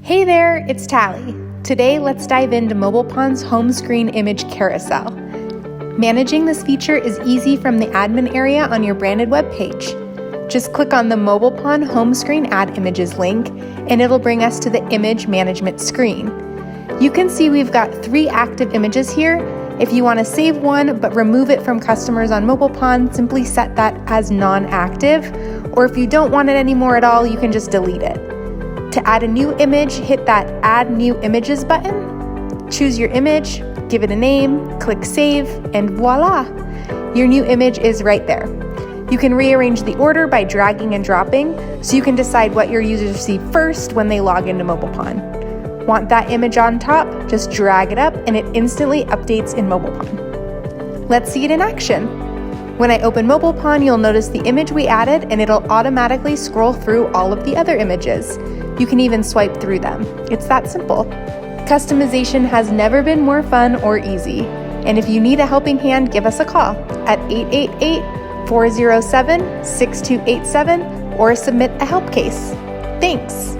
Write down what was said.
Hey there, it's Tally. Today, let's dive into MobilePawn's home screen image carousel. Managing this feature is easy from the admin area on your branded web page. Just click on the MobilePawn home screen add images link, and it'll bring us to the image management screen. You can see we've got 3 active images here. If you want to save one but remove it from customers on MobilePawn, simply set that as non-active, or if you don't want it anymore at all, you can just delete it. To add a new image, hit that Add New Images button, choose your image, give it a name, click Save, and voila! Your new image is right there. You can rearrange the order by dragging and dropping, so you can decide what your users see first when they log into MobilePawn. Want that image on top? Just drag it up and it instantly updates in MobilePawn. Let's see it in action. When I open MobilePawn, you'll notice the image we added and it'll automatically scroll through all of the other images. You can even swipe through them. It's that simple. Customization has never been more fun or easy. And if you need a helping hand, give us a call at 888-407-6287 or submit a help case. Thanks.